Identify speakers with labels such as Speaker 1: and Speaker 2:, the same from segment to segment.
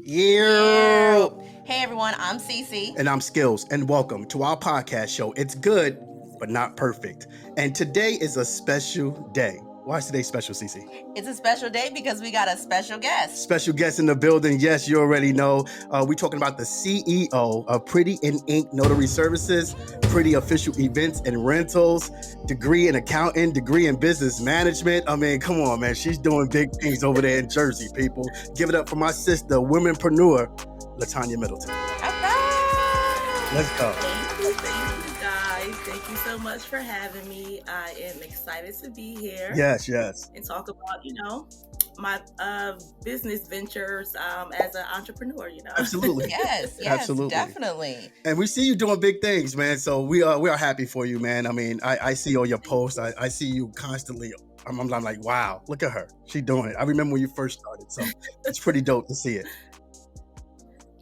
Speaker 1: Yeah.
Speaker 2: Hey everyone, I'm Cece.
Speaker 1: And I'm Skills, and welcome to our podcast show. It's good, but not perfect. And today is a special day. Why is today special, Cece?
Speaker 2: It's a special day because we got a special guest.
Speaker 1: Special guest in the building. Yes, you already know. We're talking about the CEO of Pretty in Ink Notary Services, Pretty Official Events and Rentals, degree in accounting, degree in business management. I mean, come on, man. She's doing big things over there in Jersey, people. Give it up for my sister, womenpreneur, Latanya Middleton. Let's go.
Speaker 3: Thank you, guys. Thank you so much for having me. I am excited to be here.
Speaker 1: Yes.
Speaker 3: And talk about, my business ventures as an entrepreneur,
Speaker 1: Absolutely.
Speaker 2: Yes,
Speaker 1: Absolutely.
Speaker 2: Definitely.
Speaker 1: And we see you doing big things, man. So we are happy for you, man. I mean, I see all your posts. I see you constantly. I'm like, wow, look at her. She doing it. I remember when you first started. So it's pretty dope to see it.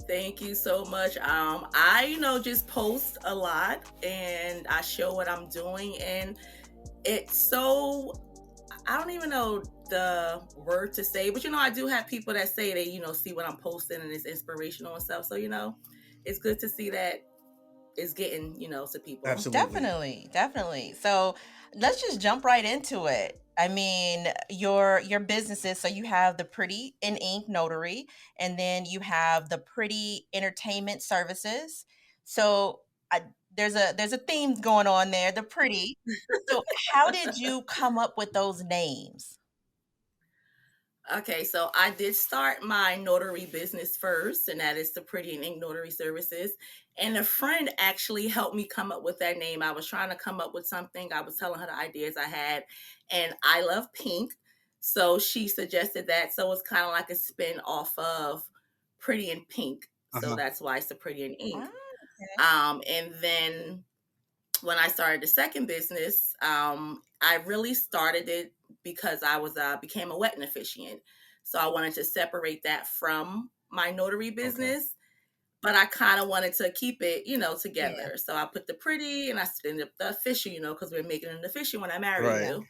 Speaker 3: Thank you so much. I, just post a lot and I show what I'm doing, and it's so, I don't even know the word to say, but I do have people that say they, see what I'm posting and it's inspirational and stuff. So, it's good to see that it's getting, to people.
Speaker 1: Absolutely.
Speaker 2: Definitely. So let's just jump right into it. I mean, your businesses. So you have the Pretty in Ink Notary, and then you have the Pretty Entertainment Services. So there's a theme going on there. The Pretty. So how did you come up with those names?
Speaker 3: Okay, so I did start my notary business first, and that is the Pretty and Ink Notary Services. And a friend actually helped me come up with that name. I was trying to come up with something. I was telling her the ideas I had, and I love pink. So she suggested that. So it's kind of like a spin off of Pretty and Pink. So that's why it's the Pretty and Ink. And then when I started the second business, I really started it because I was became a wedding officiant. So I wanted to separate that from my notary business, but I kind of wanted to keep it, together. Yeah. So I put the Pretty and I ended up the official, because we're making it an official when I married you.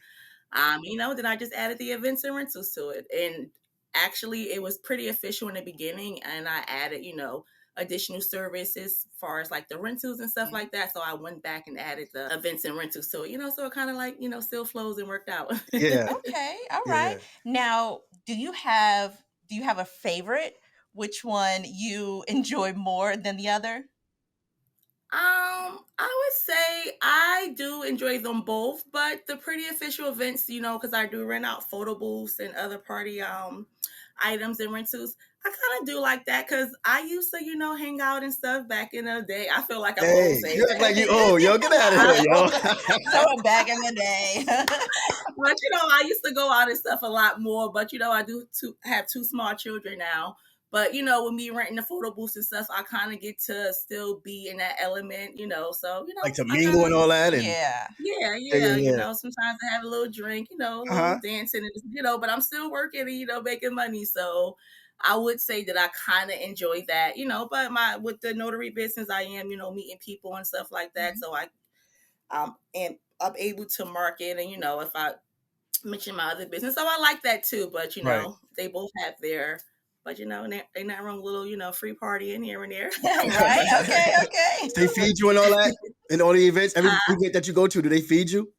Speaker 3: Then I just added the events and rentals to it. And actually it was pretty official in the beginning, and I added, additional services as far as like the rentals and stuff like that. So I went back and added the events and rentals. So, so it kind of like, still flows and worked out.
Speaker 1: Yeah.
Speaker 2: Okay. All right. Yeah. Now, do you have a favorite? Which one you enjoy more than the other?
Speaker 3: I would say I do enjoy them both, but the Pretty Official events, because I do rent out photo booths and other party items and rentals. I kind of do like that because I used to, hang out and stuff back in the day. I feel like I'm old.
Speaker 1: You act like you old, yo. Get out of here, yo.
Speaker 2: So back in the day.
Speaker 3: But, I used to go out and stuff a lot more. But, I do have two small children now. But, with me renting the photo booths and stuff, I kind of get to still be in that element, so,
Speaker 1: like to mingle and all that. And
Speaker 3: yeah. Sometimes I have a little drink, a little dancing, but I'm still working and, making money. So I would say that I kind of enjoy that, but with the notary business, I am, meeting people and stuff like that. Mm-hmm. So I'm able to market and, if I mention my other business. So I like that too, but, they both have their... But, they not wrong, little, free party in here and there.
Speaker 2: Right? Okay.
Speaker 1: They feed you and all that? In all the events? Every event that you go to, do they feed you?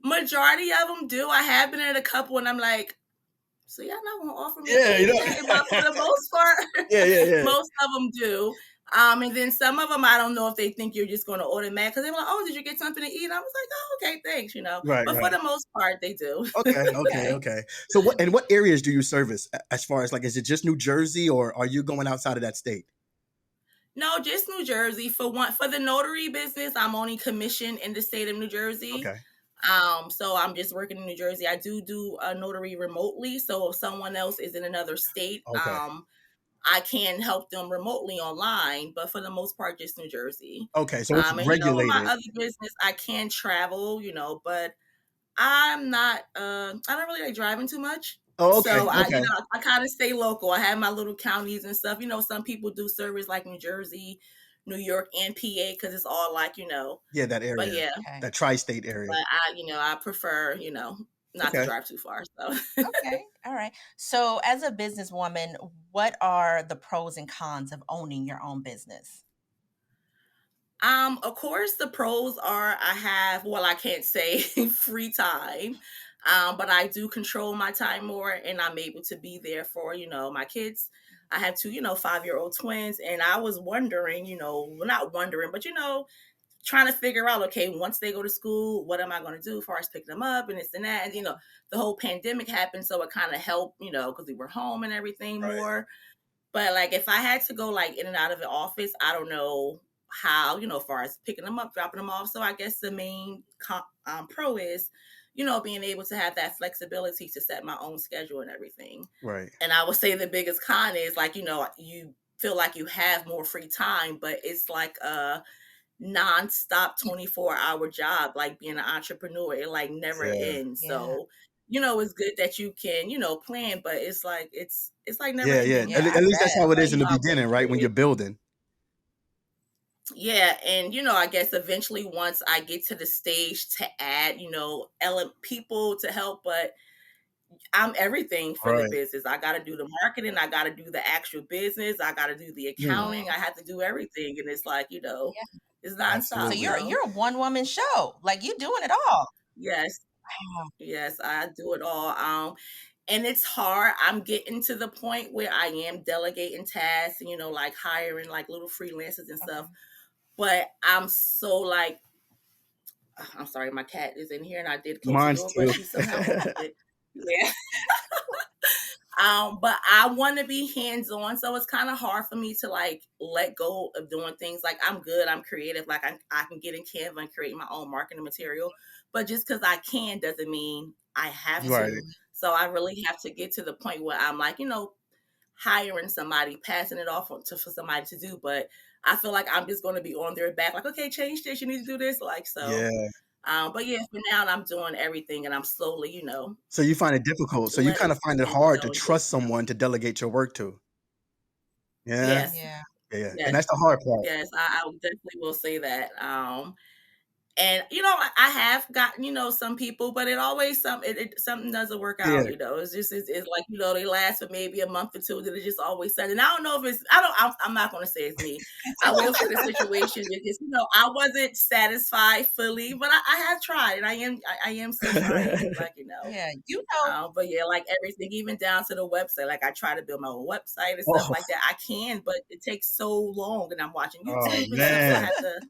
Speaker 3: Majority of them do. I have been at a couple and I'm like, so y'all not going to offer me But for the most part, most of them do. And then some of them, I don't know if they think you're just going to automatic, because they're like, oh, did you get something to eat? I was like, oh, okay, thanks,
Speaker 1: Right,
Speaker 3: but for the most part, they do.
Speaker 1: Okay. So what areas do you service as far as, like, is it just New Jersey, or are you going outside of that state?
Speaker 3: No, just New Jersey. For the notary business, I'm only commissioned in the state of New Jersey.
Speaker 1: Okay.
Speaker 3: So I'm just working in New Jersey. I do a notary remotely. So if someone else is in another state, I can help them remotely online, but for the most part, just New Jersey.
Speaker 1: Okay, so it's regulated.
Speaker 3: My other business, I can travel, but I'm not. I don't really like driving too much.
Speaker 1: Oh, okay.
Speaker 3: So I kind of stay local. I have my little counties and stuff. Some people do service like New Jersey, New York, and PA because it's all like
Speaker 1: Yeah, that area.
Speaker 3: But
Speaker 1: that tri-state area.
Speaker 3: But I prefer not to
Speaker 1: Okay.
Speaker 3: drive too far. So
Speaker 2: Okay. All right. So, as a businesswoman, what are the pros and cons of owning your own business?
Speaker 3: Of course, the pros are I have, well, I can't say free time, but I do control my time more and I'm able to be there for, my kids. I have two, 5-year-old twins. And I was wondering, well, not wondering, but, trying to figure out, okay, once they go to school, what am I going to do as far as picking them up and this and that? And, the whole pandemic happened. So it kind of helped, because we were home and everything
Speaker 1: Right.
Speaker 3: more. But like if I had to go like in and out of the office, I don't know how, as far as picking them up, dropping them off. So I guess the main pro is, being able to have that flexibility to set my own schedule and everything.
Speaker 1: Right.
Speaker 3: And I would say the biggest con is like, you feel like you have more free time, but it's like a nonstop 24-hour job, like being an entrepreneur. It like never
Speaker 1: Yeah.
Speaker 3: ends.
Speaker 2: Yeah.
Speaker 3: So it's good that you can, plan, but it's like never
Speaker 1: Yeah. Yeah.
Speaker 3: ending.
Speaker 2: Yeah,
Speaker 3: Like,
Speaker 1: At
Speaker 2: I
Speaker 1: least that's
Speaker 2: bet.
Speaker 1: how it
Speaker 3: but
Speaker 1: is in the
Speaker 3: I will
Speaker 1: beginning, right? When
Speaker 3: say,
Speaker 1: you're building.
Speaker 3: yeah, and I guess eventually once I get to the stage to add, people to help, but I'm everything for the
Speaker 1: Right.
Speaker 3: business. I got to do the marketing, I got to do the actual business, I got to do the
Speaker 1: Mm,
Speaker 3: accounting, I have to do everything, and it's like,
Speaker 2: Yeah.
Speaker 3: it's nonstop.
Speaker 2: So
Speaker 1: absolutely.
Speaker 2: you're a one woman show. Like you doing it all.
Speaker 3: Yes,
Speaker 2: Wow.
Speaker 3: yes, I do it all. And it's hard. I'm getting to the point where I am delegating tasks and, like hiring like little freelancers and stuff.
Speaker 2: Okay.
Speaker 3: But I'm so like, I'm sorry, my cat is in here and I did close the
Speaker 1: Mine's
Speaker 3: door, but
Speaker 1: too.
Speaker 3: she somehow moved it. Yeah. But I want to be hands on, so it's kind of hard for me to like let go of doing things. Like I'm good, I'm creative, like I can get in Canva and create my own marketing material. But just because I can doesn't mean I have
Speaker 1: Right.
Speaker 3: to. So I really have to get to the point where I'm like, hiring somebody, passing it off for somebody to do. But I feel like I'm just going to be on their back, like, okay, change this, you need to do this, like so.
Speaker 1: Yeah.
Speaker 3: But yeah, for now I'm doing everything, and I'm slowly,
Speaker 1: So you find it difficult. So you
Speaker 3: letting
Speaker 1: kind of find it
Speaker 3: people
Speaker 1: hard to
Speaker 3: delegate.
Speaker 1: trust someone to delegate your work to. Yeah.
Speaker 3: Yes,
Speaker 2: Yeah.
Speaker 1: Yeah. Yeah. And
Speaker 3: yes,
Speaker 1: that's the hard part.
Speaker 3: yes. I definitely will say that. And I have gotten some people, but it always something doesn't work
Speaker 1: Yeah.
Speaker 3: out. It's just it's like they last for maybe a month or two. Then it just always said, and I don't know if it's I'm not going to say it's me. I will say the situation because I wasn't satisfied fully, but I have tried, and I am still trying. Like
Speaker 2: Yeah.
Speaker 3: but yeah, like everything, even down to the website. Like I try to build my own website and stuff
Speaker 1: Oh,
Speaker 3: like that. I can, but it takes so long, and I'm watching
Speaker 1: oh
Speaker 3: YouTube and stuff, so I
Speaker 1: man.
Speaker 3: have to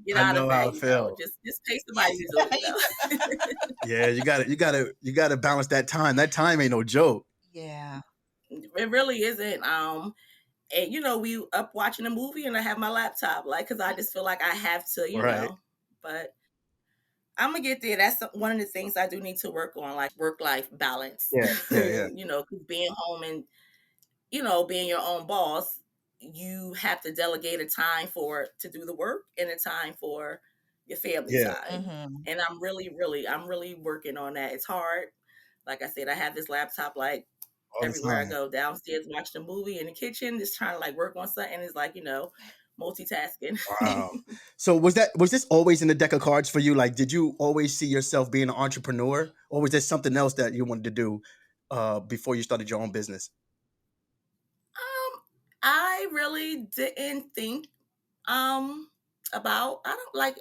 Speaker 3: get
Speaker 1: I
Speaker 3: out of
Speaker 1: know how
Speaker 3: that,
Speaker 1: it feels.
Speaker 3: just pay somebody to do it.
Speaker 1: Yeah, you gotta balance that time. That time ain't no joke.
Speaker 2: Yeah.
Speaker 3: It really isn't. And we up watching a movie and I have my laptop, like, cause I just feel like I have to,
Speaker 1: Right.
Speaker 3: but I'm gonna get there. That's one of the things I do need to work on, like work life balance.
Speaker 1: Yeah. Yeah. Yeah.
Speaker 3: Cause being home and, being your own boss, you have to delegate a time to do the work and a time for your family
Speaker 1: Yeah.
Speaker 3: time.
Speaker 2: Mm-hmm.
Speaker 3: And I'm really working on that. It's hard. Like I said, I have this laptop like
Speaker 1: All the
Speaker 3: everywhere I
Speaker 1: time.
Speaker 3: go, downstairs watching a movie, in the kitchen, just trying to like work on something. It's like, multitasking.
Speaker 1: Wow. So was this always in the deck of cards for you? Like, did you always see yourself being an entrepreneur, or was there something else that you wanted to do before you started your own business?
Speaker 3: I really didn't think about I don't like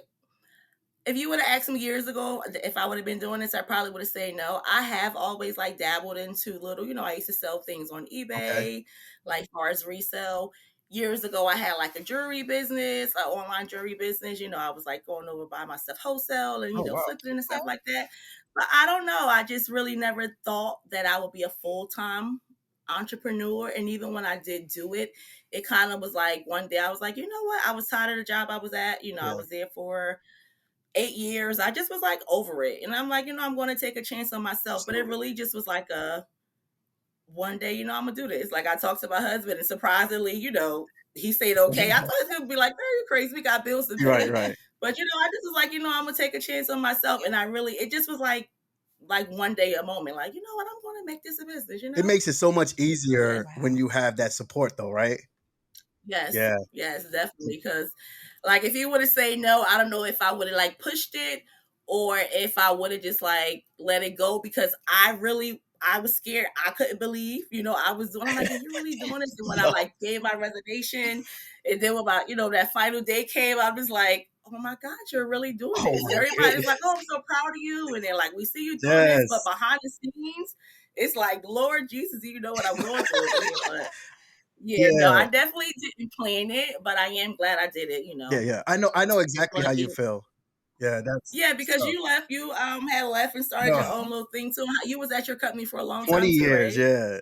Speaker 3: if you would have asked me years ago if I would have been doing this, I probably would have said no. I have always like dabbled into little, I used to sell things on
Speaker 1: Okay.
Speaker 3: eBay, like far as resale. Years ago, I had like a jewelry business, an online jewelry business. I was like going over by myself wholesale and,
Speaker 1: Oh wow.
Speaker 3: flipping and
Speaker 2: Okay.
Speaker 3: stuff like that. But I don't know. I just really never thought that I would be a full-time entrepreneur. And even when I did do it, it kind of was like one day I was like, you know what? I was tired of the job I was at. I
Speaker 1: Yeah.
Speaker 3: was there for 8 years. I just was like over it. And I'm like, I'm going to take a chance on myself. But it
Speaker 1: Absolutely.
Speaker 3: really just was like a one day, I'm going to do this. Like I talked to my husband and surprisingly, he said, okay. I thought he was going to be like, "Are you crazy? We got bills to
Speaker 1: Right.
Speaker 3: pay."
Speaker 1: Right.
Speaker 3: But, I just was like, I'm going to take a chance on myself. And it just was like one day, a moment, like, you know what, I'm going to make this a business.
Speaker 1: It makes it so much
Speaker 3: Yeah.
Speaker 1: easier when
Speaker 2: Wow.
Speaker 1: you have that support, though, right?
Speaker 3: Yes.
Speaker 1: Yeah.
Speaker 3: Yes, definitely. Because like if you would have said no, I don't know if I would have like pushed it or if I would have just like let it go, because I was scared. I couldn't believe, I was doing. I'm like, are you really doing this? And when I
Speaker 1: Yo,
Speaker 3: like gave my resignation, and then about that final day came, I was like, oh my God, you're really doing
Speaker 1: oh
Speaker 3: this.
Speaker 1: my
Speaker 3: Everybody's
Speaker 1: goodness.
Speaker 3: like, oh, I'm so proud of you, and they're like, we see you doing this, but
Speaker 1: Yes.
Speaker 3: behind the scenes, it's like, Lord Jesus, you know what I'm going through over here, but. Yeah, no,
Speaker 1: Yeah.
Speaker 3: I definitely didn't plan it, but I am glad I did it.
Speaker 1: Yeah. Yeah. I know exactly
Speaker 3: One
Speaker 1: how
Speaker 3: of
Speaker 1: you
Speaker 3: the
Speaker 1: feel. Yeah. That's
Speaker 3: Yeah, because
Speaker 1: tough.
Speaker 3: you had left and started your
Speaker 1: No,
Speaker 3: own little thing too. You was at your company for a long
Speaker 1: 20
Speaker 3: time too,
Speaker 1: years.
Speaker 3: right?
Speaker 1: Yeah.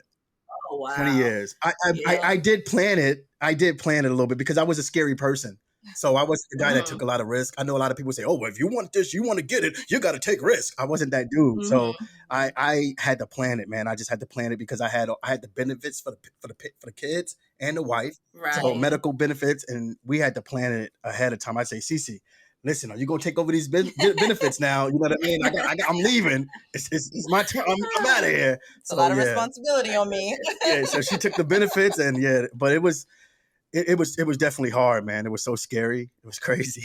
Speaker 3: Oh
Speaker 1: 20
Speaker 3: wow.
Speaker 1: years. I
Speaker 3: Yeah.
Speaker 1: did plan it. I did plan it a little bit because I was a scary person. So I wasn't the guy that took
Speaker 3: Mhm.
Speaker 1: a lot of risk. I know a lot of people say, "Oh, well, if you want this, you want to get it, you got to take risk." I wasn't that dude. So
Speaker 3: Mhm.
Speaker 1: I had to plan it, man. I just had to plan it because I had the benefits for the kids and the wife. So
Speaker 3: Right.
Speaker 2: Yeah.
Speaker 1: medical benefits, and we had to plan it ahead of time. I say, Cece, listen, are you gonna take over these benefits now? You know what I mean? I'm leaving. It's my time. I'm out of here.
Speaker 2: It's a
Speaker 1: So
Speaker 2: lot of
Speaker 1: yeah,
Speaker 2: responsibility on me.
Speaker 1: yeah. So she took the benefits, and yeah, but it was definitely hard, man. It was so scary. It was crazy.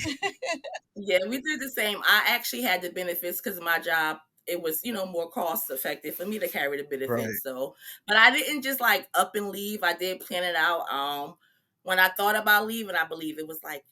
Speaker 3: Yeah, we did the same. I actually had the benefits because of my job. It was, more cost effective for me to carry the
Speaker 1: Right.
Speaker 3: benefits. So, but I didn't just like up and leave. I did plan it out. When I thought about leaving, I believe it was like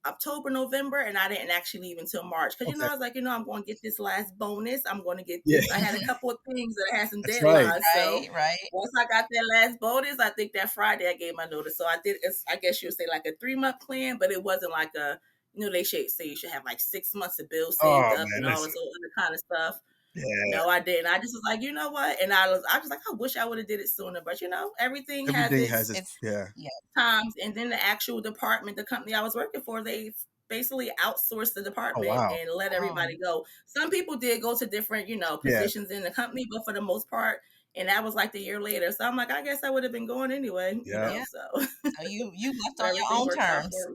Speaker 3: October, November, and I didn't actually leave until March because
Speaker 1: Okay.
Speaker 3: I was like, I'm going to get this last bonus. I'm going to get
Speaker 1: Yeah,
Speaker 3: this. I had a couple of things that I had some
Speaker 1: that's right.
Speaker 3: deadlines. So
Speaker 2: Right, right.
Speaker 3: once I got that last bonus, I think that Friday I gave my notice. So I did. I guess you would say like a 3-month plan, but it wasn't like a. They should say you should have like 6 months of bills saved
Speaker 1: Oh
Speaker 3: up
Speaker 1: man,
Speaker 3: and all
Speaker 1: listen.
Speaker 3: this other kind of stuff.
Speaker 1: Yeah,
Speaker 3: No, I didn't. I just was like, you know what? And I was like, I wish I would have did it sooner. But everything has
Speaker 1: everything has
Speaker 3: its
Speaker 1: its
Speaker 2: It's
Speaker 1: yeah.
Speaker 2: yeah.
Speaker 3: times. And then the actual department, the company I was working for, they basically outsourced the
Speaker 1: Oh
Speaker 3: department
Speaker 1: wow.
Speaker 3: and let
Speaker 2: Oh,
Speaker 3: everybody go. Some people did go to different,
Speaker 1: Yeah,
Speaker 3: positions in the company, but for the most part, and that was like the year later. So I'm like, I guess I would have been going anyway,
Speaker 1: yeah,
Speaker 2: yeah.
Speaker 3: so
Speaker 2: So you left
Speaker 3: but
Speaker 2: on your
Speaker 3: everything
Speaker 2: own
Speaker 3: worked out
Speaker 2: terms.
Speaker 3: for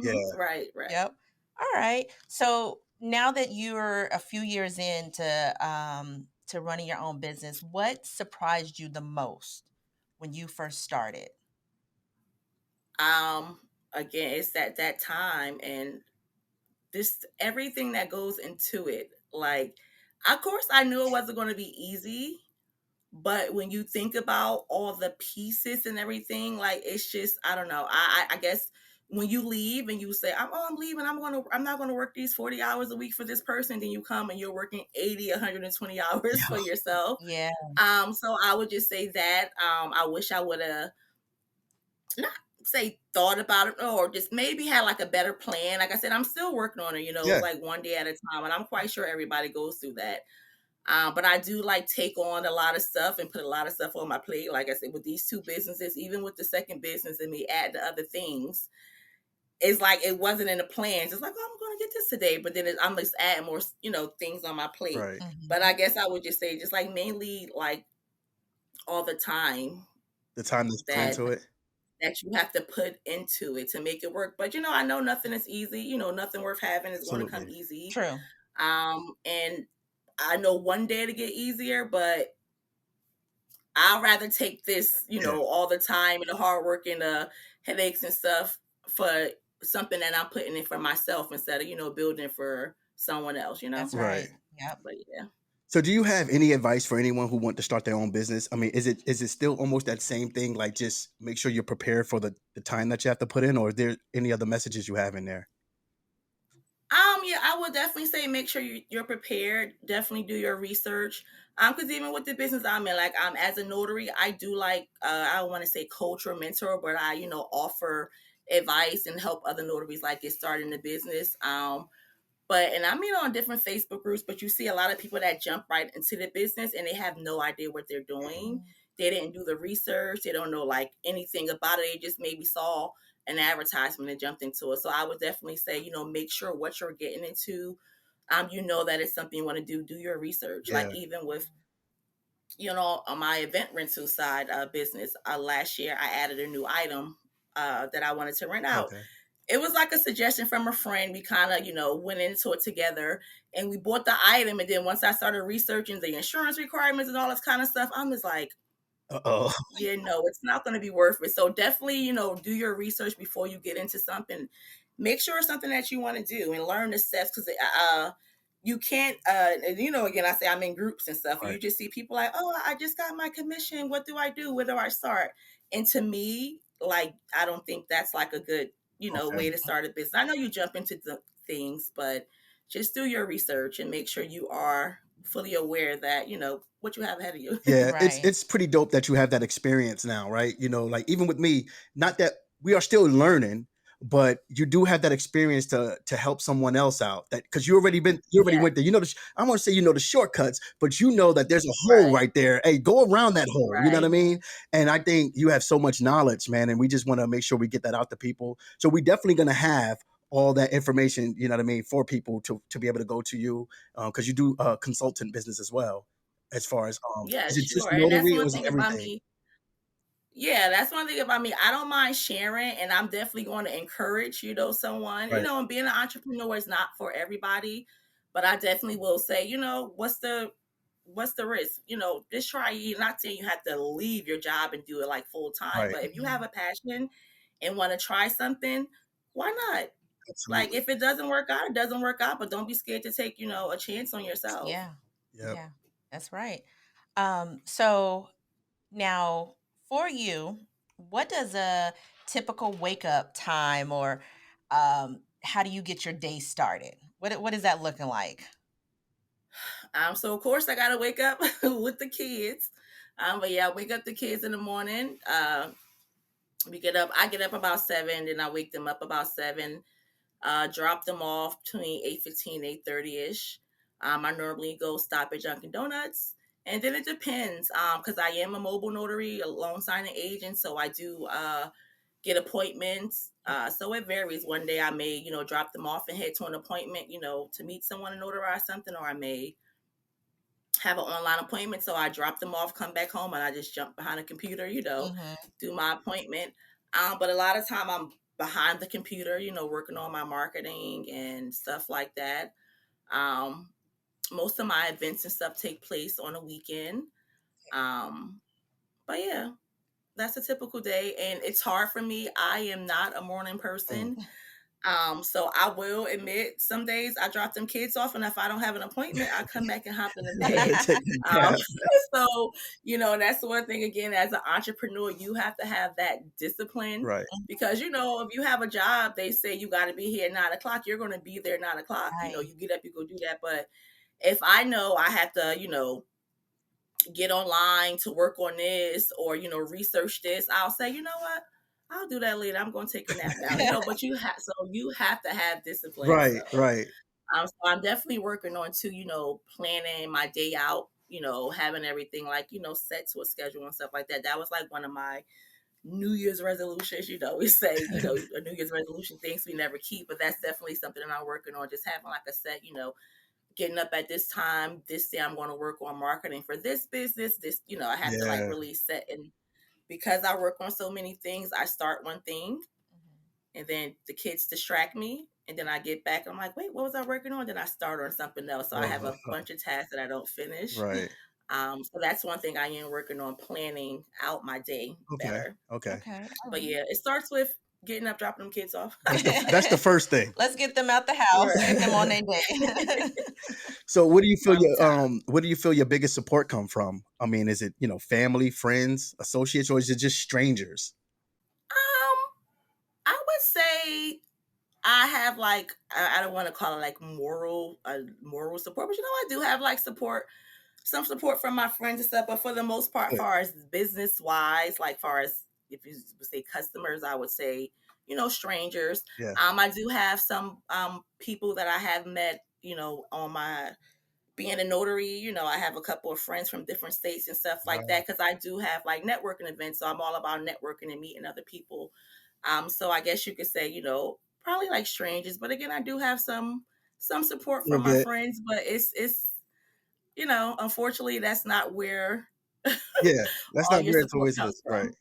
Speaker 1: yeah.
Speaker 3: right, right.
Speaker 2: Yep. All right. So now that you're a few years into running your own business, what surprised you the most when you first started?
Speaker 3: Um, Again, it's that time and this everything that goes into it. Like, of course, I knew it wasn't going to be easy. But when you think about all the pieces and everything, like it's just I don't know. I guess when you leave and you say, I'm leaving, I'm not gonna work these 40 hours a week for this person, then you come and you're working 80, 120 hours for yourself.
Speaker 2: Yeah.
Speaker 3: So I would just say that. I wish I would have not say thought about it or just maybe had like a better plan. Like I said, I'm still working on it,
Speaker 1: Yeah.
Speaker 3: it's like one day at a time, and I'm quite sure everybody goes through that. But I do like take on a lot of stuff and put a lot of stuff on my plate. Like I said, with these two businesses, even with the second business and me add the other things, it's like it wasn't in the plans. It's like, oh, I'm going to get this today, but then I'm just adding more, things on my plate.
Speaker 1: Right.
Speaker 3: But I
Speaker 2: Mhm.
Speaker 3: guess I would just say, just like mainly like all the time
Speaker 1: The time that's put
Speaker 3: that
Speaker 1: into it.
Speaker 3: you have to put into it to make it work. But I know nothing is easy. Nothing worth having is going to come
Speaker 1: Absolutely.
Speaker 3: easy.
Speaker 2: True.
Speaker 3: And I know one day to get easier, but I'd rather take this,
Speaker 1: Yeah.
Speaker 3: all the time and the hard work and the headaches and stuff for something that I'm putting in for myself instead of, building for someone else.
Speaker 2: That's
Speaker 1: Right.
Speaker 2: right. Yep.
Speaker 3: But yeah.
Speaker 1: So do you have any advice for anyone who want to start their own business? I mean, is it still almost that same thing? Like just make sure you're prepared for the time that you have to put in, or is there any other messages you have in there?
Speaker 3: Yeah, I would definitely say make sure you're prepared. Definitely do your research. Because even with the business I'm in, like as a notary, I do like I don't want to say coach or mentor, but I offer advice and help other notaries like get started in the business. But and I'm on different Facebook groups, but you see a lot of people that jump right into the business and they have no idea what they're doing.
Speaker 2: Mhm.
Speaker 3: They didn't do the research. They don't know like anything about it. They just maybe saw an advertisement and jumped into it. So I would definitely say, make sure what you're getting into. That it's something you want to do. Do your research. Like
Speaker 1: Yeah.
Speaker 3: even with on my event rental side business, last year I added a new item that I wanted to rent out.
Speaker 1: Okay.
Speaker 3: It was like a suggestion from a friend. We kind of, went into it together and we bought the item. And then once I started researching the insurance requirements and all this kind of stuff, I'm just like,
Speaker 1: Uh-oh.
Speaker 3: yeah, no, it's not going to be worth it. So definitely, do your research before you get into something. Make sure it's something that you want to do and learn the steps because you can't, again, I say I'm in groups and stuff, and
Speaker 1: Right.
Speaker 3: you just see people like, oh, I just got my commission. What do I do? Where do I start? And to me, like, I don't think that's like a good,
Speaker 1: Okay.
Speaker 3: way to start a business. I know you jump into the things, but just do your research and make sure you are fully aware that, what you have ahead of you.
Speaker 1: Yeah, it's
Speaker 2: Right.
Speaker 1: it's pretty dope that you have that experience now, right? Like even with me, not that we are still learning, but you do have that experience to help someone else out. That because you already
Speaker 3: Yeah,
Speaker 1: went there. I want to say the shortcuts, but you know that there's a hole
Speaker 3: right,
Speaker 1: right there. Hey, go around that hole. You know what I
Speaker 3: right.
Speaker 1: mean?
Speaker 2: Mhm.
Speaker 1: And I think you have so much knowledge, man, and we just want to make sure we get that out to people. So we definitely gonna have all that information, you know what I mean, for people to be able to go to you because you do consultant business as well as far as
Speaker 3: Yeah,
Speaker 1: is it just
Speaker 3: sure. And that's
Speaker 1: notary or
Speaker 3: one
Speaker 1: is it
Speaker 3: thing about
Speaker 1: everything?
Speaker 3: me. Yeah, that's one thing about me. I don't mind sharing, and I'm definitely going to encourage, someone,
Speaker 1: Right,
Speaker 3: and being an entrepreneur is not for everybody, but I definitely will say, what's the risk? Just try it. Not saying you have to leave your job and do it like full time,
Speaker 1: right,
Speaker 3: but if you have
Speaker 2: Mhm.
Speaker 3: a passion and want to try something, why not? Like
Speaker 1: absolutely.
Speaker 3: if it doesn't work out, it doesn't work out, but don't be scared to take, a chance on yourself.
Speaker 2: Yeah.
Speaker 1: Yep.
Speaker 2: Yeah. That's right. So now for you, what does a typical wake up time or how do you get your day started? What is that looking like?
Speaker 3: So of course I gotta wake up with the kids. But yeah, I wake up the kids in the morning. I get up about 7, then I wake them up about 7, drop them off between 8:15, 8:30 ish. I normally go stop at Dunkin' Donuts. And then it depends, because I am a mobile notary, a loan signing agent, so I do get appointments. So it varies. One day I may, drop them off and head to an appointment, to meet someone and notarize something, or I may have an online appointment. So I drop them off, come back home, and I just jump behind a computer,
Speaker 2: Hmm.
Speaker 3: do my appointment. But a lot of time I'm behind the computer, working on my marketing and stuff like that. Um, Most of my events and stuff take place on a weekend. Um, but yeah, that's a typical day. And it's hard for me. I am not a morning
Speaker 1: Mm.
Speaker 3: person. So I will admit some days I drop them kids off, and if I don't have an appointment, I come back and hop in the bed.
Speaker 1: Take the
Speaker 3: Um,
Speaker 1: cab.
Speaker 3: so that's the one thing again as an entrepreneur, you have to have that discipline
Speaker 1: Right,
Speaker 3: because if you have a job, they say you got to be here at 9 o'clock. You're going to be there at 9 o'clock.
Speaker 2: Right.
Speaker 3: You get up, you go do that. But if I know I have to, get online to work on this or research this, I'll say, you know what, I'll do that later. I'm going to take a nap now, but you have to have discipline.
Speaker 1: right,
Speaker 3: So
Speaker 1: right.
Speaker 3: so I'm definitely working on too, planning my day out, having everything like set to a schedule and stuff like that. That was like one of my New Year's resolutions. We say, a New Year's resolution, things we never keep, but that's definitely something that I'm working on, just having like a set, getting up at this time, this day I'm going to work on marketing for this business. This, I have to like
Speaker 1: Yeah,
Speaker 3: really set. And because I work on so many things, I start one thing and then the kids distract me. And then I get back and I'm like, wait, what was I working on? Then I start on something else. So I have a bunch of tasks that I don't finish.
Speaker 1: right.
Speaker 3: So that's one thing I am working on, planning out my day
Speaker 1: Okay,
Speaker 3: better.
Speaker 1: okay.
Speaker 2: Okay. All
Speaker 3: But
Speaker 2: right.
Speaker 3: yeah, it starts with getting up, dropping them kids off.
Speaker 1: That's the first thing.
Speaker 2: Let's get them out the house, get them on
Speaker 3: Right.
Speaker 2: their day.
Speaker 1: So
Speaker 3: Sometimes.
Speaker 1: where do you feel your biggest support come from? I mean, is it, family, friends, associates, or is it just strangers?
Speaker 3: Um, I would say I have like I don't want to call it like moral support, but I do have like some support from my friends and stuff. But for the most part,
Speaker 1: Good.
Speaker 3: far as business wise, like far as if you would say customers, I would say strangers.
Speaker 1: Yeah.
Speaker 3: I do have some people that I have met on my being a notary. I have a couple of friends from different states and stuff like
Speaker 1: Wow.
Speaker 3: that because I do have like networking events, so I'm all about networking and meeting other people. So I guess you could say, probably like strangers, but again, I do have some support
Speaker 1: A
Speaker 3: from
Speaker 1: little
Speaker 3: my
Speaker 1: bit.
Speaker 3: friends, but it's unfortunately, that's not where
Speaker 1: Yeah. That's
Speaker 3: all
Speaker 1: not
Speaker 3: your
Speaker 1: where it's
Speaker 3: support
Speaker 1: always
Speaker 3: comes
Speaker 1: is. Right.
Speaker 3: from.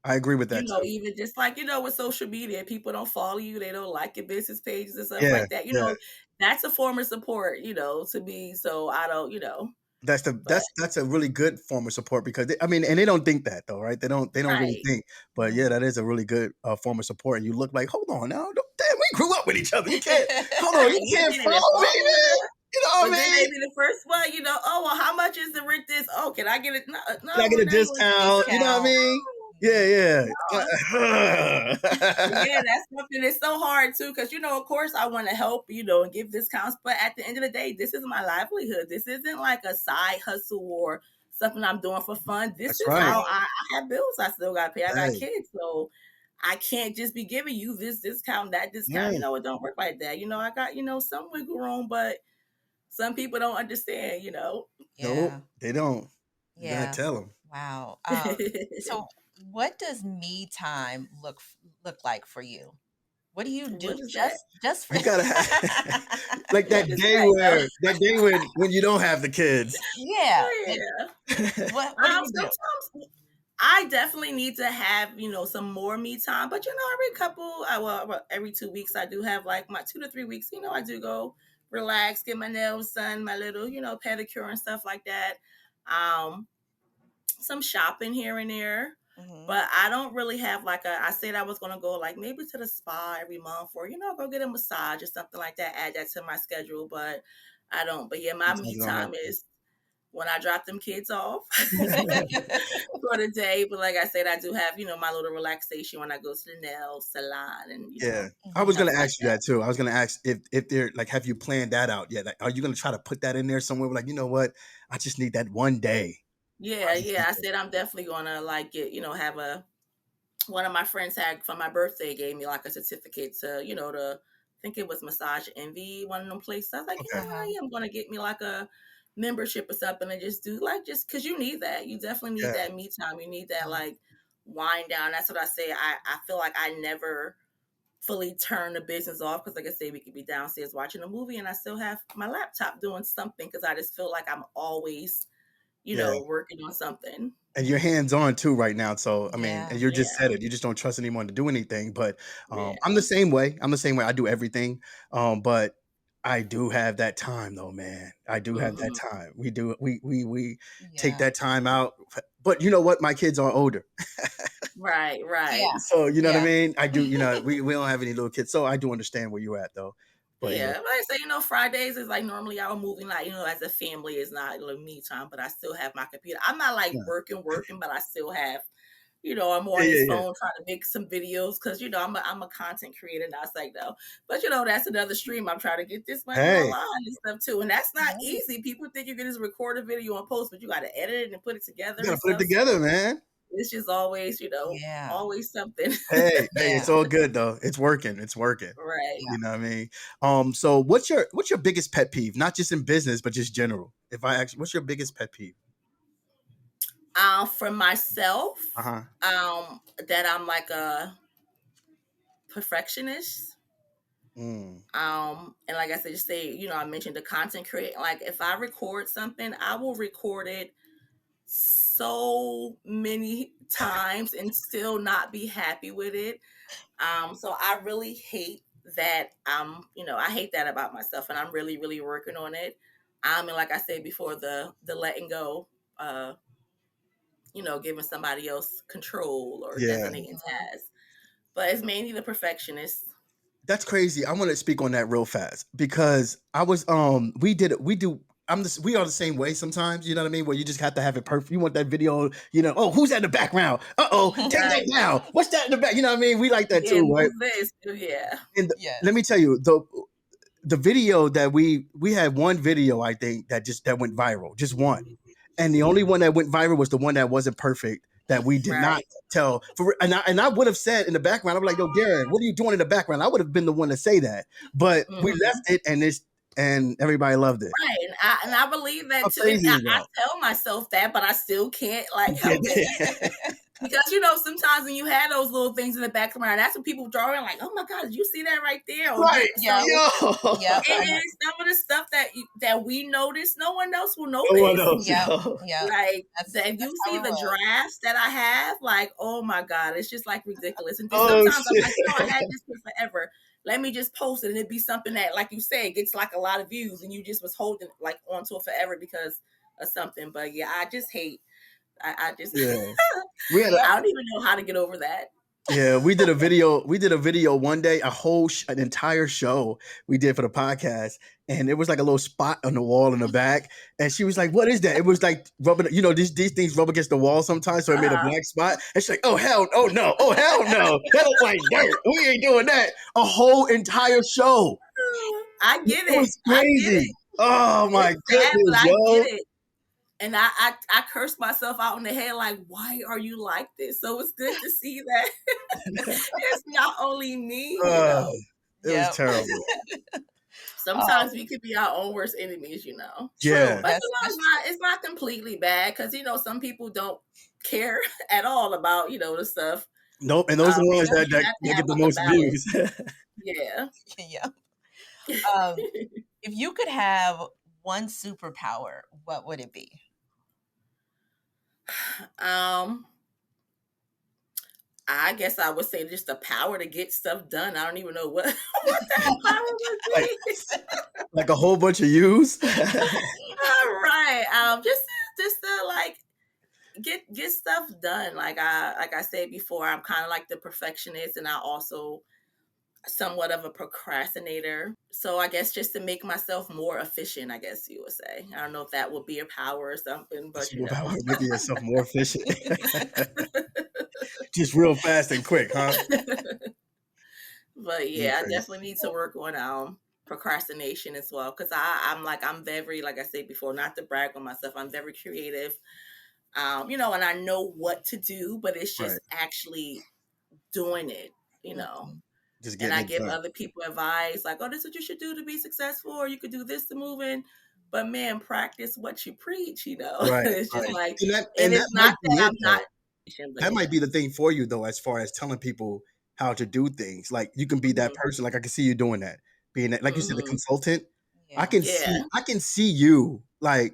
Speaker 1: I agree with that too.
Speaker 3: Even just like with social media, people don't follow you, they don't like your business pages and stuff
Speaker 1: Yeah.
Speaker 3: like that.
Speaker 1: Yeah.
Speaker 3: That's a form of support, to me. So I don't, but
Speaker 1: That's a really good form of support because I mean, and they don't think that though, right? They don't really
Speaker 3: right.
Speaker 1: think, but yeah,
Speaker 2: Mhm.
Speaker 1: that is a really good form of support. And you look like, hold on now, damn, we grew up with each other. You can't, hold on,
Speaker 3: Right.
Speaker 1: you
Speaker 3: You
Speaker 1: can't
Speaker 3: can't even
Speaker 1: follow me,
Speaker 3: follow me.
Speaker 1: man. You know what
Speaker 3: But
Speaker 1: I
Speaker 3: then
Speaker 1: mean?
Speaker 3: maybe the first one, oh, well, how much is the rent this? Oh, can I get it? No,
Speaker 1: Can I
Speaker 3: no,
Speaker 1: get a
Speaker 3: we're not going to do
Speaker 1: discount?
Speaker 3: it.
Speaker 1: You know what I
Speaker 2: Discount.
Speaker 1: mean? Yeah,
Speaker 3: No.
Speaker 1: yeah.
Speaker 3: But yeah, that's something that's so hard too, because of course I want to help, and give discounts, but at the end of the day, this is my livelihood. This isn't like a side hustle or something I'm doing for fun. This
Speaker 1: That's
Speaker 3: is
Speaker 1: right.
Speaker 3: how
Speaker 2: Right.
Speaker 3: I have bills I still got to pay. I got
Speaker 1: Hey,
Speaker 3: kids, so I can't just be giving you this discount, that discount.
Speaker 1: yeah.
Speaker 3: It don't work like that. I got some wiggle room, but some people don't understand.
Speaker 2: Yeah.
Speaker 1: Nope, they don't. You gotta
Speaker 2: Yeah.
Speaker 1: tell them.
Speaker 2: Wow. So what does me time look like for you? What do you do
Speaker 3: What is that?
Speaker 2: just for
Speaker 1: You gotta have like
Speaker 3: What is
Speaker 1: that day when you don't have the kids.
Speaker 2: Yeah.
Speaker 3: Oh yeah.
Speaker 2: What do you do?
Speaker 3: Sometimes I definitely need to have, some more me time. But every every 2 weeks I do have like my 2 to 3 weeks. I do go relax, get my nails done, my little, pedicure and stuff like that. Um, some shopping here and there.
Speaker 2: Mhm.
Speaker 3: But I don't really have like I said I was gonna go like maybe to the spa every month or go get a massage or something like that, add that to my schedule. But I don't. But yeah, my
Speaker 1: Sometimes
Speaker 3: me
Speaker 1: you don't have
Speaker 3: time
Speaker 1: to.
Speaker 3: is when I drop them kids off for the day. But like I said, I do have, my little relaxation when I go to the nail salon and,
Speaker 1: Yeah. I was
Speaker 2: Mhm.
Speaker 1: gonna
Speaker 3: stuff like
Speaker 1: ask you
Speaker 3: that.
Speaker 1: that too. I was gonna ask if they're like, have you planned that out yet? Like, are you gonna try to put that in there somewhere? Like, you know what? I just need that one day.
Speaker 3: Yeah,
Speaker 1: I just
Speaker 3: yeah.
Speaker 1: need
Speaker 3: I
Speaker 1: that.
Speaker 3: said I'm definitely gonna like get, have a one of my friends had for my birthday gave me like a certificate to, to I think it was Massage Envy, one of them places. I was like,
Speaker 1: Okay.
Speaker 3: I
Speaker 2: Uh-huh.
Speaker 3: am gonna get me like a membership or something and just do like just because you need that. You definitely need
Speaker 1: Yeah.
Speaker 3: that me time. You need that
Speaker 2: Yeah.
Speaker 3: like wind down. That's what I say. I feel like I never fully turn the business off because like I say, we could be downstairs watching a movie and I still have my laptop doing something because I just feel like I'm always,
Speaker 1: Yeah.
Speaker 3: working on something.
Speaker 1: And you're hands on too right now. So I mean, and
Speaker 2: Yeah.
Speaker 1: you just
Speaker 3: Yeah.
Speaker 1: said it. You just don't trust anyone to do anything. But I'm
Speaker 3: Yeah.
Speaker 1: the same way. I'm the same way. I do everything. But I do have that time though, man. I do have that
Speaker 3: Hmm.
Speaker 1: time. We do. We take
Speaker 2: Yeah.
Speaker 1: that time out. But you know what? My kids are older.
Speaker 3: Right, right.
Speaker 2: Yeah.
Speaker 1: So you know what I
Speaker 2: Yeah.
Speaker 1: mean? I do, we don't have any little kids. So I do understand where you're at though. But yeah.
Speaker 3: Yeah, like I say, Fridays is like normally our moving, like, as a family is not like me time, but I still have my computer. I'm not like
Speaker 1: Yeah.
Speaker 3: working, but I still have, I'm
Speaker 1: Yeah,
Speaker 3: on
Speaker 1: yeah,
Speaker 3: this
Speaker 1: yeah.
Speaker 3: phone trying to make some videos because, I'm a content creator now. It's like, no, but that's another stream. I'm trying to get this money
Speaker 1: Hey,
Speaker 3: online and stuff too. And that's not
Speaker 2: Right.
Speaker 3: easy. People think you can just record a video and post, but you got to edit it and put it
Speaker 1: you
Speaker 3: together
Speaker 1: gotta
Speaker 3: and
Speaker 1: put it
Speaker 3: stuff. So
Speaker 1: together, man.
Speaker 3: it's just always,
Speaker 2: Yeah.
Speaker 3: always something.
Speaker 1: Hey,
Speaker 2: Yeah.
Speaker 1: it's all good though. It's working. It's working.
Speaker 3: Right.
Speaker 2: Yeah.
Speaker 1: You know what I mean? So what's your biggest pet peeve? Not just in business, but just general. If I ask, what's your biggest pet peeve?
Speaker 3: For myself,
Speaker 1: Uh-huh.
Speaker 3: that I'm like a perfectionist.
Speaker 1: Mm,
Speaker 3: And like I said, just say, I mentioned the content create. Like if I record something, I will record it so many times and still not be happy with it. So I really hate that. I hate that about myself, and I'm really, really working on it. And like I said before, the letting go, uh, giving somebody else control or
Speaker 1: yeah.
Speaker 3: designating
Speaker 2: Mhm.
Speaker 3: tasks. But it's mainly the perfectionist.
Speaker 1: That's crazy. I want to speak on that real fast because I was we do we are the same way sometimes, you know what I mean? Where you just have to have it perfect. You want that video, oh, who's that in the background? Uh-oh, take that
Speaker 3: Right.
Speaker 1: down. What's that in the back? You know what I mean? We like that
Speaker 3: Yeah,
Speaker 1: too, right?
Speaker 3: move this. Yeah.
Speaker 1: And let
Speaker 2: Yes.
Speaker 1: me tell you, the video that we had one video I think that went viral, just one, and the only one that went viral was the one that wasn't perfect that we did not
Speaker 3: Right.
Speaker 1: tell for, and I would have said in the background, I'm like, yo, Darren, what are you doing in the background? I would have been the one to say that, but we left
Speaker 3: Hmm.
Speaker 1: it, and everybody loved it.
Speaker 3: Right. And I believe
Speaker 1: How
Speaker 3: that too. And
Speaker 1: crazy is
Speaker 3: I
Speaker 1: that?
Speaker 3: tell myself that, but I still can't like
Speaker 1: Yeah,
Speaker 3: help it. Because sometimes when you have those little things in the background, that's when people draw in like, oh my God, did you see that right there? Or
Speaker 1: right,
Speaker 2: Yep.
Speaker 1: yo.
Speaker 2: Yep.
Speaker 3: and some of the stuff that we notice, no one else will
Speaker 1: No one
Speaker 3: notice.
Speaker 1: else,
Speaker 2: Yep.
Speaker 1: yo.
Speaker 2: Yep.
Speaker 3: Like
Speaker 2: That's
Speaker 3: if you
Speaker 2: how
Speaker 3: see
Speaker 2: it
Speaker 3: the
Speaker 2: was.
Speaker 3: drafts that I have, like, oh my God, it's just like ridiculous. And then
Speaker 1: Oh
Speaker 3: sometimes I'm
Speaker 1: shit.
Speaker 3: like, I had this for forever. Let me just post it and it'd be something that, like you said, gets like a lot of views and you just was holding like onto it forever because of something. But yeah, I just hate I just
Speaker 1: Yeah, we had a
Speaker 2: Yep.
Speaker 3: I don't even know how to get over that.
Speaker 1: Yeah, we did a video. We did a video one day, an entire show we did for the podcast, and it was like a little spot on the wall in the back. And she was like, "What is that?" It was like rubbing. You know, these things rub against the wall sometimes, so it made a black spot. And she's like, "Oh hell, oh no, oh hell no, that looks like dirt. We ain't doing that." A whole entire show.
Speaker 3: I get
Speaker 1: It
Speaker 3: it.
Speaker 1: was
Speaker 3: I get it.
Speaker 1: crazy. Oh my
Speaker 3: It's sad, but
Speaker 1: goodness,
Speaker 3: I
Speaker 1: yo.
Speaker 3: get it. And I cursed myself out in the head, like, why are you like this? So it's good to see that it's not only me, you know.
Speaker 1: It was terrible.
Speaker 3: Sometimes we could be our own worst enemies, you know.
Speaker 1: Yeah.
Speaker 3: But you know, it's not completely bad because, you know, some people don't care at all about, you know, the stuff.
Speaker 1: Nope. And those are the ones that get the most views.
Speaker 3: Yeah.
Speaker 2: Yeah. If you could have one superpower, what would it be?
Speaker 3: I guess I would say just the power to get stuff done. I don't even know what that power would be.
Speaker 1: Like a whole bunch of yous.
Speaker 3: All right. Just to like get stuff done. Like I said before, I'm kind of like the perfectionist, and I also somewhat of a procrastinator. So I guess just to make myself more efficient, I guess you would say. I don't know if that would be a power or something, but you know,
Speaker 1: making yourself more efficient. Just real fast and quick, huh?
Speaker 3: But yeah, I definitely need to work on procrastination as well, because I'm very, like I said before, not to brag on myself, I'm very creative. You know, and I know what to do, but it's just actually doing it, you know. And I give other people advice like, oh, this is what you should do to be successful, or you could do this to move in. But man, practice what you preach, you know. It's just like, and it's not that I'm not.
Speaker 1: That might be the thing for you though, as far as telling people how to do things. Like you can be that person. Like I can see you doing that, being that, like you said, the consultant. Yeah. I can see you like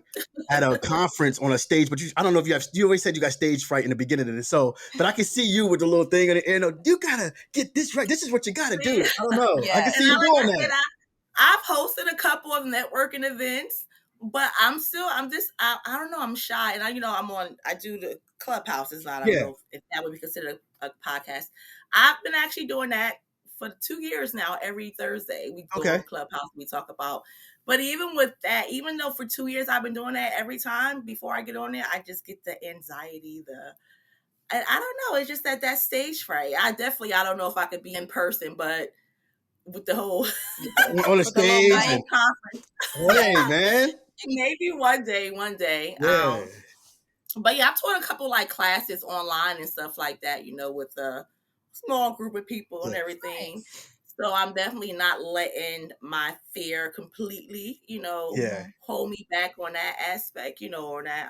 Speaker 1: at a conference on a stage, but I don't know if you always said you got stage fright in the beginning of this. So, but I can see you with the little thing and you gotta get this right. This is what you gotta do. I don't know. I can see you doing that.
Speaker 3: I've hosted a couple of networking events, but I'm just, I don't know. I'm shy. And I do the Clubhouse. It's not, I don't know if that would be considered a podcast. I've been actually doing that for 2 years now. Every Thursday we go on Clubhouse. We talk about, but even with that, even though for 2 years I've been doing that, every time before I get on there, I just get the anxiety, and I don't know. It's just that stage fright. I don't know if I could be in person, but with the whole
Speaker 1: on the stage
Speaker 3: conference.
Speaker 1: Hey, man.
Speaker 3: Maybe one day. Yeah. But yeah, I've taught a couple like classes online and stuff like that, you know, with a small group of people and everything. Nice. So I'm definitely not letting my fear completely, you know, hold me back on that aspect, you know, or that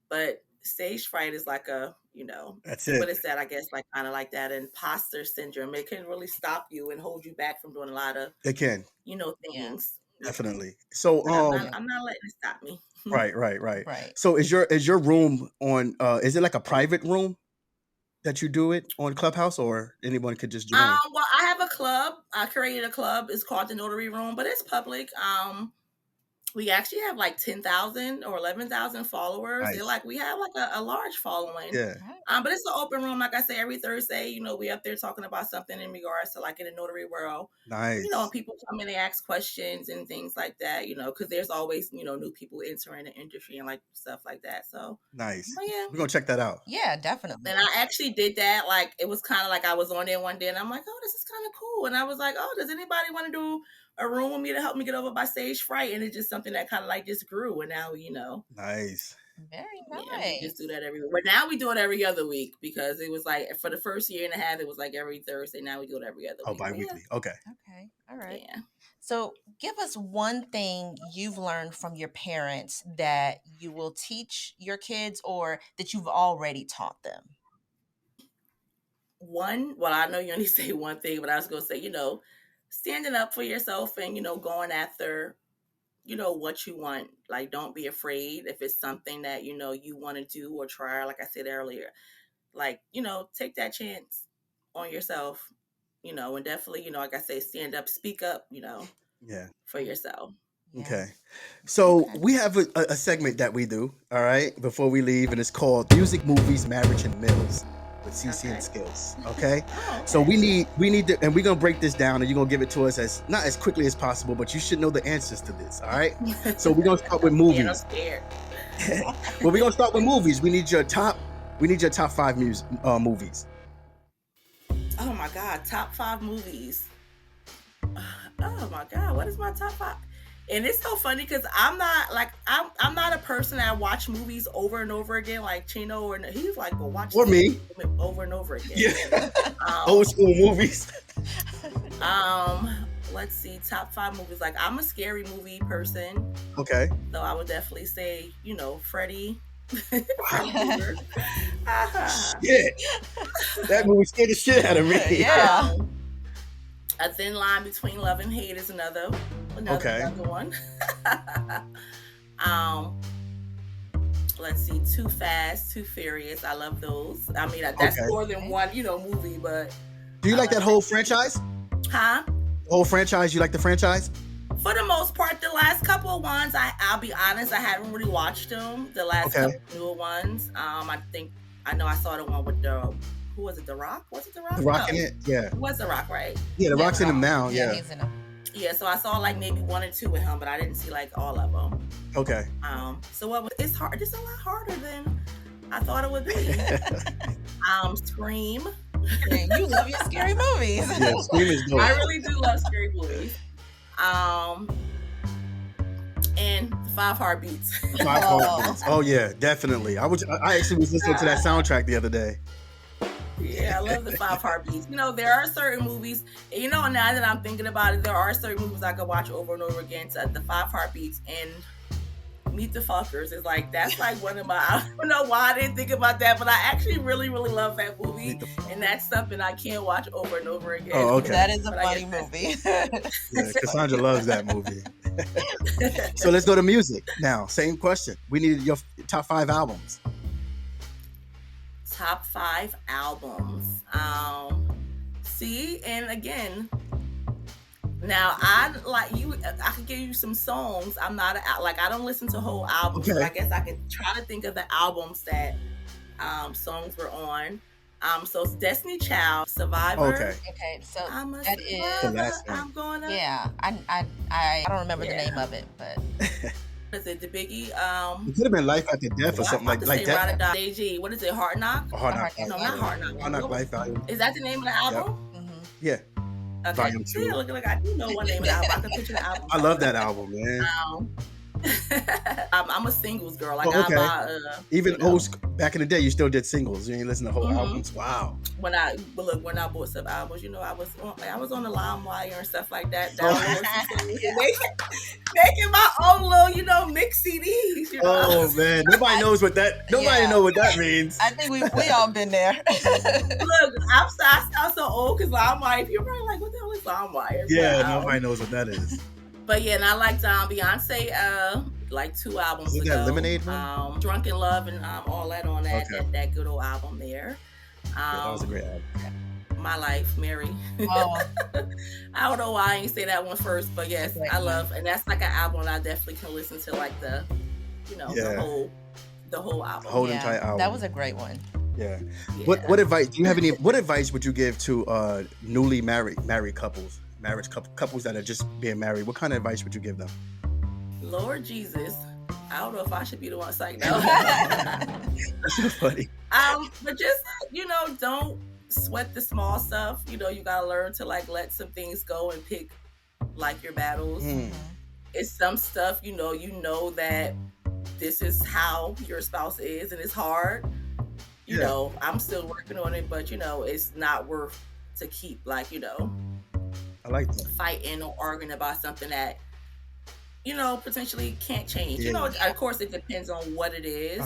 Speaker 3: but stage fright is like a, you know,
Speaker 1: that's it.
Speaker 3: What is that? I guess like kind of like that imposter syndrome. It can really stop you and hold you back from doing a lot of, you know, things.
Speaker 1: Definitely. So
Speaker 3: I'm not letting it stop me.
Speaker 1: Right. So is your room on is it like a private room that you do it on Clubhouse, or anyone could just join?
Speaker 3: Well, I have a club. I created a club. It's called the Notary Room, but it's public. We actually have like 10,000 or 11,000 followers. Nice. We have like a large following.
Speaker 1: Yeah.
Speaker 3: But it's an open room. Like I say, every Thursday, you know, we up there talking about something in regards to like in the notary world.
Speaker 1: Nice.
Speaker 3: You know, and people come in and ask questions and things like that, you know, because there's always, you know, new people entering the industry and like stuff like that. So
Speaker 1: nice.
Speaker 3: Yeah.
Speaker 1: We're going to check that out.
Speaker 2: Yeah, definitely.
Speaker 3: And I actually did that. Like, it was kind of like I was on there one day and I'm like, oh, this is kind of cool. And I was like, oh, does anybody want to do a room with me to help me get over my stage fright? And it's just something that kind of like just grew. And now, you know.
Speaker 1: Nice.
Speaker 2: Very nice.
Speaker 3: Yeah, we just do that every week. But now we do it every other week because it was like for the first year and a half, it was like every Thursday. Now we do it every other week.
Speaker 1: Oh, bi-weekly. Yeah. Okay.
Speaker 2: All right.
Speaker 3: Yeah.
Speaker 2: So give us one thing you've learned from your parents that you will teach your kids or that you've already taught them.
Speaker 3: Well, I know you only say one thing, but I was going to say, you know, standing up for yourself and, you know, going after, you know, what you want. Like, don't be afraid if it's something that, you know, you want to do or try. Like I said earlier, like, you know, take that chance on yourself, you know, and definitely, you know, like I say, stand up, speak up, you know, for yourself.
Speaker 1: Okay. So we have a segment that we do, all right, before we leave, and it's called Music, Movies, Marriage, and Mills. with CC and
Speaker 3: Okay.
Speaker 1: skills. Okay.
Speaker 3: Oh,
Speaker 1: So
Speaker 3: okay.
Speaker 1: we need to, and we're gonna break this down, and you're gonna give it to us as not as quickly as possible, but you should know the answers to this. All right. So we're gonna start with
Speaker 3: I'm
Speaker 1: movies.
Speaker 3: scared.
Speaker 1: Well, we're gonna start with movies. We need your top five movies.
Speaker 3: Oh my God, top 5 movies. Oh my God, what is my top 5? And it's so funny because I'm not a person that watch movies over and over again like Chino, or he's like, well, watch
Speaker 1: Or
Speaker 3: this
Speaker 1: me.
Speaker 3: over and over again.
Speaker 1: Yeah.
Speaker 3: Um,
Speaker 1: Old school movies.
Speaker 3: let's see, top 5 movies. Like, I'm a scary movie person,
Speaker 1: Okay.
Speaker 3: so I would definitely say, Freddy.
Speaker 1: Wow.
Speaker 3: Freddy Krueger.
Speaker 1: Shit. That movie scared the shit out of me.
Speaker 2: Yeah.
Speaker 3: A Thin Line Between Love and Hate is another one. Let's see, Too Fast, Too Furious. I love those. I mean, that's
Speaker 1: Okay.
Speaker 3: more than one, movie, but
Speaker 1: Do you like that whole franchise?
Speaker 3: huh?
Speaker 1: The whole franchise? You like the franchise?
Speaker 3: For the most part, the last couple of ones, I'll be honest, I haven't really watched them. The last couple of newer ones. I know I saw the one with who was it? The Rock? Was it The Rock?
Speaker 1: The Rock
Speaker 3: No.
Speaker 1: in it? Yeah.
Speaker 3: It was The Rock, right?
Speaker 1: Yeah, The Rock's in him now. Yeah.
Speaker 2: He's in them.
Speaker 3: Yeah, so I saw like maybe 1 or 2 with him, but I didn't see like all of them.
Speaker 1: Okay.
Speaker 3: So it's hard. It's a lot harder than I thought it would be. Scream.
Speaker 2: You love your scary movies.
Speaker 1: Yeah, Scream is dope.
Speaker 3: I really do love scary movies. And 5 Heartbeats.
Speaker 1: 5 Heartbeats. Oh yeah, definitely. I actually was listening to that soundtrack the other day.
Speaker 3: Yeah, I love the 5 Heartbeats. There are certain movies, now that I'm thinking about it, there are certain movies I could watch over and over again. So the 5 Heartbeats and Meet the Fuckers is like, that's like one of my, I don't know why I didn't think about that, but I actually really, really love that movie. And that's something I can't watch over and over again.
Speaker 1: Oh, okay.
Speaker 2: That is a funny movie.
Speaker 1: Yeah, Cassandra loves that movie. So let's go to music now. Same question. We need your top 5 albums.
Speaker 3: Top 5 albums. See, and again, now I could give you some songs. I'm not I don't listen to whole albums.
Speaker 1: Okay.
Speaker 3: But I guess I could try to think of the albums that songs were on. So it's Destiny Child, Survivor.
Speaker 2: Okay, so
Speaker 3: I'm a
Speaker 2: that is
Speaker 1: the last one.
Speaker 3: I'm gonna.
Speaker 2: yeah. I don't remember the name of it, but
Speaker 3: What is it? The Biggie.
Speaker 1: It could have been Life After Death or something like that.
Speaker 3: That. AG. What is it? Hard Knock?
Speaker 1: Hard Knock.
Speaker 3: No, not Hard Knock.
Speaker 1: Hard Knock Life Value.
Speaker 3: Is that the name of the album?
Speaker 1: Yeah.
Speaker 3: Okay.
Speaker 1: Volume 2.
Speaker 3: See, look like I do know one name of the album. I can picture the album.
Speaker 1: I love that album, man.
Speaker 3: I'm a singles girl. Like
Speaker 1: Oh, okay.
Speaker 3: I buy,
Speaker 1: Even back in the day, you still did singles. You ain't listen to whole albums. Wow.
Speaker 3: when I bought some albums, I was on the LimeWire and stuff like that. Making my own little, mix CDs.
Speaker 1: Oh man, nobody knows what that. Nobody know what that means.
Speaker 2: I think we all been there.
Speaker 3: Look, I sound so old because LimeWire. People are like, "What the hell is LimeWire?"
Speaker 1: Yeah, nobody knows what that is.
Speaker 3: But yeah, and I liked Beyonce like 2 albums
Speaker 1: Was
Speaker 3: ago.
Speaker 1: that Lemonade one?
Speaker 3: Drunk in Love and all that on that
Speaker 1: Okay.
Speaker 3: that good old album there.
Speaker 1: Yeah, that was a great album.
Speaker 3: My Life, Mary.
Speaker 2: Oh,
Speaker 3: I don't know why I ain't say that one first, but yes,
Speaker 2: Great
Speaker 3: I love, and that's like an album I definitely can listen to, like the whole album.
Speaker 1: Whole entire album.
Speaker 2: that was a great one.
Speaker 1: Yeah.
Speaker 3: Yeah.
Speaker 1: What advice do you have? What advice would you give to newly married couples, couples that are just being married? What kind of advice would you give them?
Speaker 3: Lord Jesus, I don't know if I should be the one saying no.
Speaker 1: That's so funny.
Speaker 3: But just don't sweat the small stuff. You gotta learn to let some things go and pick your battles. It's some stuff you know that this is how your spouse is, and it's hard. I'm still working on it, but it's not worth to keep
Speaker 1: I like that.
Speaker 3: fighting or arguing about something that potentially can't change.
Speaker 1: Yeah.
Speaker 3: Of course it depends on what it is.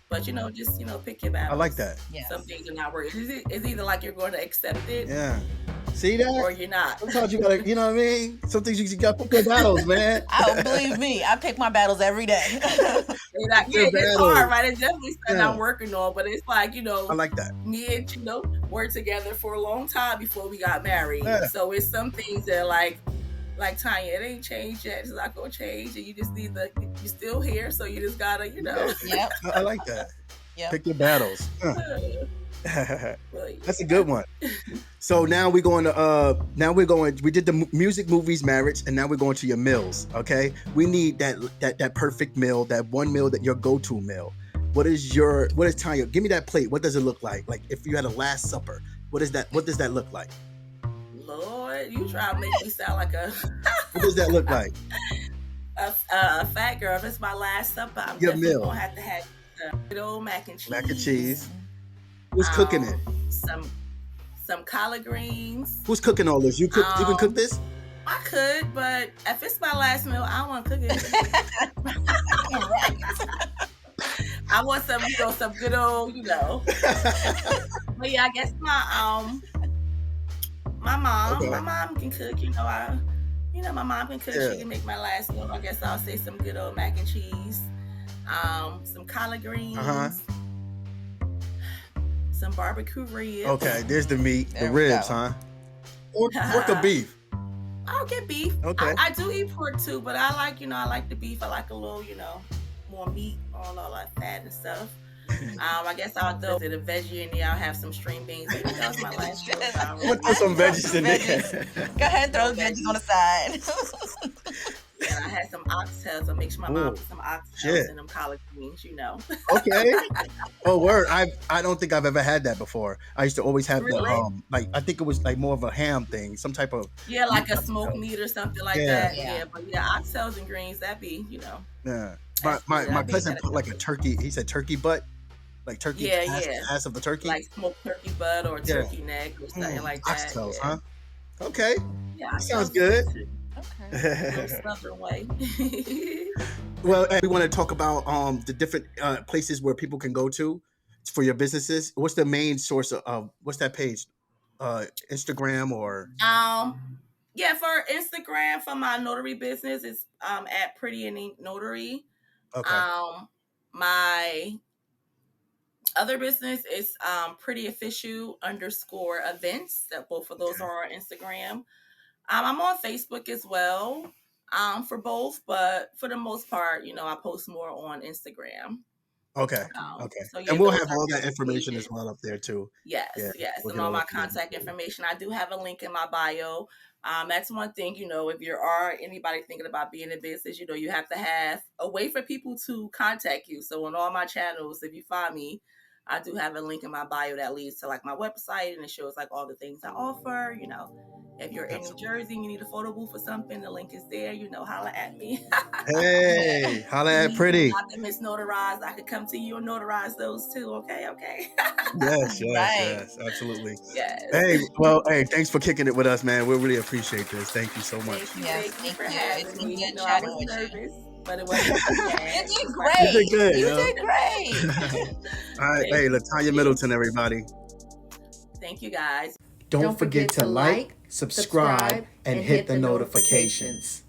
Speaker 3: But just pick your battles.
Speaker 1: I like that.
Speaker 2: Yes.
Speaker 3: Some things are not working. It's either like you're going to accept it,
Speaker 1: Yeah. See that?
Speaker 3: or you're not.
Speaker 1: Sometimes you gotta, you know what I mean? Some things you gotta pick your battles, man.
Speaker 2: Believe me, I pick my battles every day.
Speaker 3: It's hard, right? It's definitely something I'm working on, but it's like,
Speaker 1: I like that.
Speaker 3: me and worked together for a long time before we got married.
Speaker 1: Yeah.
Speaker 3: So it's some things that like Tanya, it ain't changed yet. It's not gonna change, and you just need you're still here, so you just gotta,
Speaker 2: Yep.
Speaker 1: I like that.
Speaker 2: Yep.
Speaker 1: Pick your battles. That's a good one. So now we're going to we did the music, movies, marriage, and now we're going to your meals. Okay, we need that perfect meal, that one meal, that your go-to meal. What is Tanya? Give me that plate. What does it look like? Like if you had a Last Supper, what does that look like?
Speaker 3: Lord, you try to make me sound like
Speaker 1: What does that look like?
Speaker 3: a fat girl. If it's my Last Supper, I'm
Speaker 1: Your
Speaker 3: definitely
Speaker 1: meal.
Speaker 3: gonna have to have good old mac and cheese.
Speaker 1: Mac and cheese. Who's cooking it?
Speaker 3: Some collard greens.
Speaker 1: Who's cooking all this? You can cook this?
Speaker 3: I could, but if it's my last meal, I don't want to cook it.
Speaker 2: Right.
Speaker 3: I want some good old, But yeah, I guess my mom,
Speaker 1: Okay.
Speaker 3: my mom can cook. My mom can cook.
Speaker 1: Yeah.
Speaker 3: She can make my last meal. I guess I'll say some good old mac and cheese, some collard greens, some barbecue ribs.
Speaker 1: Okay, there's the meat,
Speaker 2: There
Speaker 1: the
Speaker 2: we
Speaker 1: ribs,
Speaker 2: go.
Speaker 1: huh? Pork or beef?
Speaker 3: I'll get beef.
Speaker 1: Okay.
Speaker 3: I do eat pork too, but I like the beef. I like a little, more meat on all that fat and stuff. I guess I'll throw a veggie in there. I'll have some string beans. Maybe that was my last meal.
Speaker 1: We'll put some veggies in there.
Speaker 2: Go ahead and throw the veggies on the side.
Speaker 3: And I had some oxtails. I make sure my mom put some oxtails in them collard greens,
Speaker 1: Okay. Oh, word. I don't think I've ever had that before. I used to always have the I think it was like more of a ham thing, some type of
Speaker 3: like a smoked meat or something like that.
Speaker 2: Yeah.
Speaker 3: Yeah, but oxtails and greens, that'd be,
Speaker 1: Yeah. My cousin put like a turkey. He said turkey butt, like turkey ass of the turkey,
Speaker 3: like smoked turkey butt or turkey neck or something like that.
Speaker 1: Oxtails, huh? Okay.
Speaker 3: Yeah,
Speaker 1: sounds good.
Speaker 2: Okay.
Speaker 3: Southern way.
Speaker 1: Well, we want to talk about the different places where people can go to for your businesses. What's the main source of what's that page? Instagram or
Speaker 3: for Instagram for my notary business, it's at Pretty and Ink Notary.
Speaker 1: Okay.
Speaker 3: My other business is Pretty Official _ events. That both of those are on Instagram. I'm on Facebook as well for both, but for the most part, I post more on Instagram.
Speaker 1: Okay.
Speaker 3: So
Speaker 1: and we'll have all that information as well up there too.
Speaker 3: Yes. And all my contact information. I do have a link in my bio. That's one thing, if you are anybody thinking about being in business, you have to have a way for people to contact you. So on all my channels, if you find me, I do have a link in my bio that leads to like my website, and it shows like all the things I offer. If you're in New Jersey and you need a photo booth or something, the link is there. Holla at me.
Speaker 1: Hey, holla at Pretty.
Speaker 3: Not to miss notarized. I could come to you and notarize those too. Okay.
Speaker 1: Yes, absolutely.
Speaker 3: Yes.
Speaker 1: Hey, thanks for kicking it with us, man. We really appreciate this. Thank you so much.
Speaker 2: Yes,
Speaker 3: Thank you for
Speaker 2: thank you.
Speaker 3: having
Speaker 2: It's been
Speaker 3: me.
Speaker 2: good
Speaker 3: I
Speaker 2: chatting
Speaker 3: was
Speaker 2: with
Speaker 3: nervous,
Speaker 2: you.
Speaker 3: but it wasn't bad.
Speaker 2: You did great.
Speaker 1: You did good.
Speaker 2: You did great.
Speaker 1: All right, hey, Latanya Middleton, everybody.
Speaker 3: Thank you, guys.
Speaker 1: Don't forget to like, subscribe, and hit the notifications.